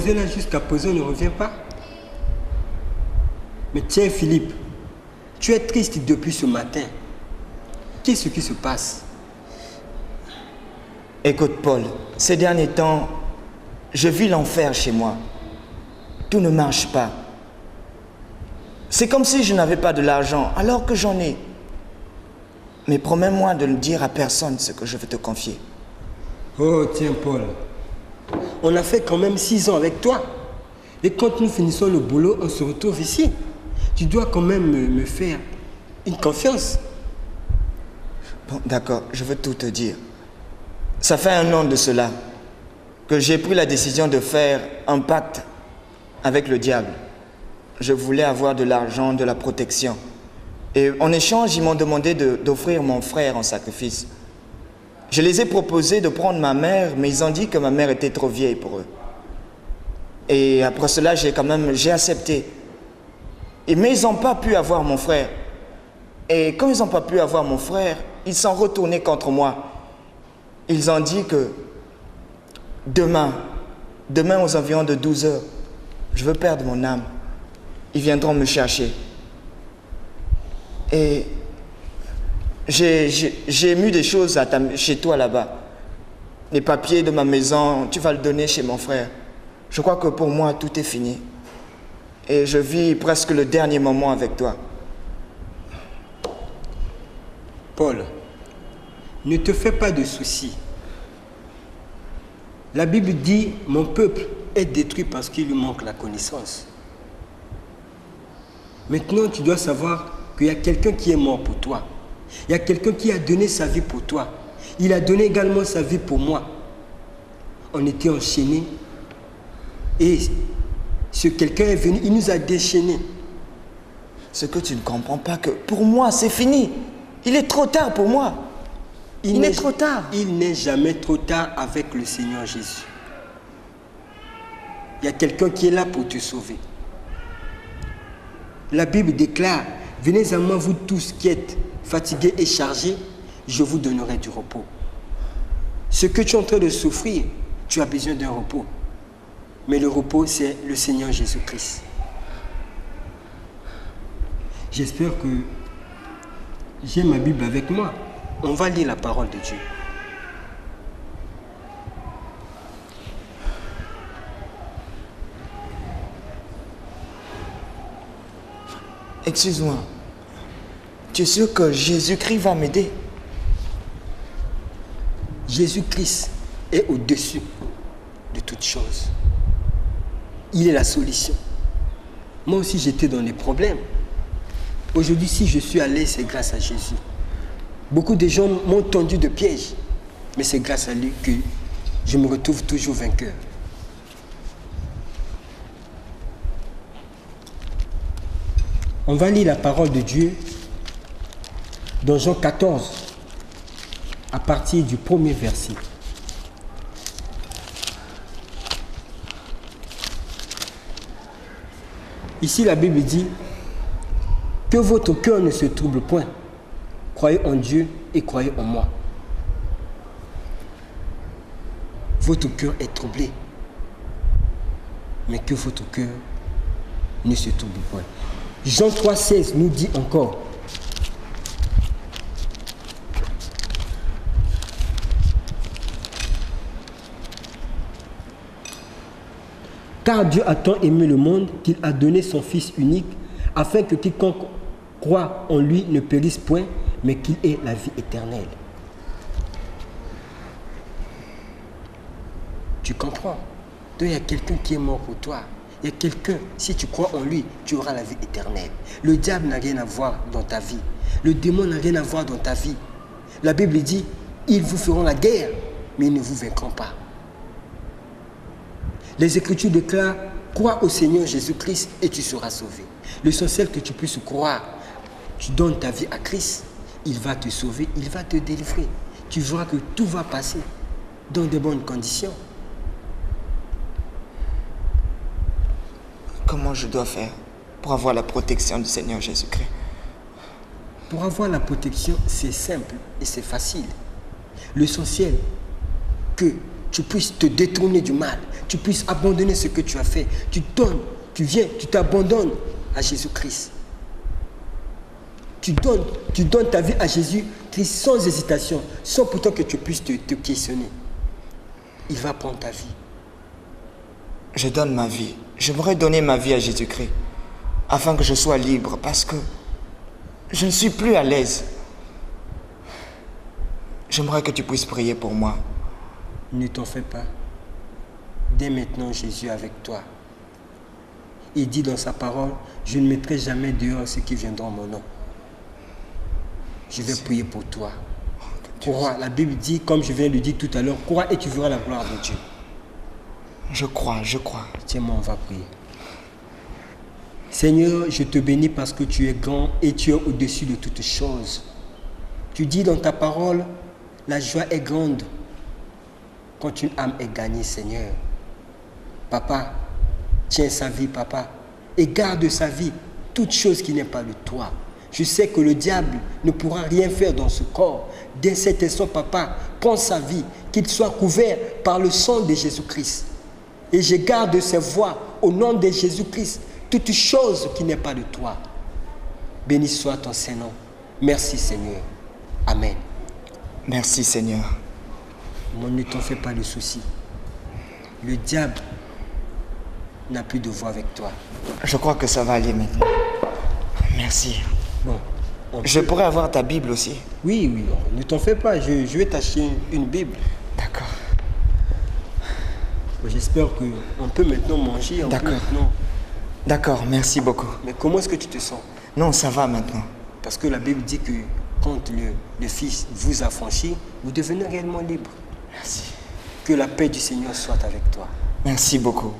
déposé là jusqu'à présent ne revient pas. Mais tiens Philippe, tu es triste depuis ce matin. Qu'est-ce qui se passe? Écoute Paul, ces derniers temps, je vis l'enfer chez moi. Tout ne marche pas. C'est comme si je n'avais pas de l'argent alors que j'en ai. Mais promets-moi de ne dire à personne ce que je veux te confier. Oh tiens Paul, on a fait quand même 6 ans avec toi. Et quand nous finissons le boulot, on se retrouve ici. Tu dois quand même me faire une confiance. Bon, d'accord, je veux tout te dire. Ça fait 1 an de cela que j'ai pris la décision de faire un pacte avec le diable. Je voulais avoir de l'argent, de la protection. Et en échange, ils m'ont demandé d'offrir mon frère en sacrifice. Je les ai proposé de prendre ma mère, mais ils ont dit que ma mère était trop vieille pour eux. Et après cela, j'ai accepté. Mais ils n'ont pas pu avoir mon frère. Et comme ils n'ont pas pu avoir mon frère, ils sont retournés contre moi. Ils ont dit que demain aux environs de 12 heures, je veux perdre mon âme. Ils viendront me chercher. Et j'ai mis des choses chez toi là-bas. Les papiers de ma maison, tu vas le donner chez mon frère. Je crois que pour moi, tout est fini. Et je vis presque le dernier moment avec toi. Paul, ne te fais pas de soucis. La Bible dit, mon peuple est détruit parce qu'il lui manque la connaissance. Maintenant, tu dois savoir qu'il y a quelqu'un qui est mort pour toi. Il y a quelqu'un qui a donné sa vie pour toi. Il a donné également sa vie pour moi. On était enchaînés. Et ce quelqu'un est venu, il nous a déchaînés. Ce que tu ne comprends pas, que pour moi, c'est fini. Il est trop tard pour moi. Il est trop tard. Il n'est jamais trop tard avec le Seigneur Jésus. Il y a quelqu'un qui est là pour te sauver. La Bible déclare, venez à moi vous tous qui êtes fatigués et chargés, je vous donnerai du repos. Ce que tu es en train de souffrir, tu as besoin d'un repos. Mais le repos, c'est le Seigneur Jésus-Christ. J'espère que j'ai ma Bible avec moi. On va lire la parole de Dieu. Excuse-moi. Tu es sûr que Jésus-Christ va m'aider? Jésus-Christ est au-dessus de toutes choses. Il est la solution. Moi aussi, j'étais dans des problèmes. Aujourd'hui, si je suis à l'aise, c'est grâce à Jésus. Beaucoup de gens m'ont tendu de pièges, mais c'est grâce à lui que je me retrouve toujours vainqueur. On va lire la parole de Dieu dans Jean 14, à partir du premier verset. Ici, la Bible dit que votre cœur ne se trouble point. Croyez en Dieu et croyez en moi. Votre cœur est troublé, mais que votre cœur ne se trouble point. Jean 3,16 nous dit encore, car Dieu a tant aimé le monde qu'il a donné son Fils unique, afin que quiconque croit en lui ne périsse point, mais qu'il ait la vie éternelle. Tu comprends? Donc il y a quelqu'un qui est mort pour toi. Il y a quelqu'un, si tu crois en lui, tu auras la vie éternelle. Le diable n'a rien à voir dans ta vie. Le démon n'a rien à voir dans ta vie. La Bible dit, ils vous feront la guerre, mais ils ne vous vaincront pas. Les Écritures déclarent, crois au Seigneur Jésus-Christ et tu seras sauvé. L'essentiel que tu puisses croire, tu donnes ta vie à Christ, il va te sauver, il va te délivrer. Tu verras que tout va passer dans de bonnes conditions. Comment je dois faire pour avoir la protection du Seigneur Jésus-Christ? Pour avoir la protection, c'est simple et c'est facile. L'essentiel que tu puisses te détourner du mal, tu puisses abandonner ce que tu as fait. Tu donnes, tu viens, tu t'abandonnes à Jésus-Christ. Tu donnes ta vie à Jésus-Christ sans hésitation, sans pourtant que tu puisses te questionner. Il va prendre ta vie. Je donne ma vie. J'aimerais donner ma vie à Jésus-Christ afin que je sois libre parce que je ne suis plus à l'aise. J'aimerais que tu puisses prier pour moi. Ne t'en fais pas. Dès maintenant, Jésus est avec toi. Il dit dans sa parole, je ne mettrai jamais dehors ceux qui viendront en mon nom. Je vais prier pour toi. Crois, la Bible dit, comme je viens de le dire tout à l'heure, crois et tu verras la gloire de Dieu. Je crois. Tiens-moi, on va prier. Seigneur, je te bénis parce que tu es grand et tu es au-dessus de toutes choses. Tu dis dans ta parole, la joie est grande quand une âme est gagnée, Seigneur. Papa, tiens sa vie, papa, et garde sa vie, toute chose qui n'est pas de toi. Je sais que le diable ne pourra rien faire dans ce corps. Dès cet instant, papa, prends sa vie, qu'il soit couvert par le sang de Jésus-Christ. Et je garde ses voix au nom de Jésus-Christ, toute chose qui n'est pas de toi. Béni soit ton Saint-Nom. Merci Seigneur. Amen. Merci Seigneur. Moi, ne t'en fais pas de soucis. Le diable n'a plus de voix avec toi. Je crois que ça va aller maintenant. Merci. Bon, je pourrais avoir ta Bible aussi? Oui, ne t'en fais pas. Je vais t'acheter une Bible. D'accord. J'espère qu'on peut maintenant manger. D'accord. D'accord, merci beaucoup. Mais comment est-ce que tu te sens? Non, ça va maintenant. Parce que la Bible dit que quand le Fils vous a franchi, vous devenez réellement libre. Merci. Que la paix du Seigneur soit avec toi. Merci beaucoup.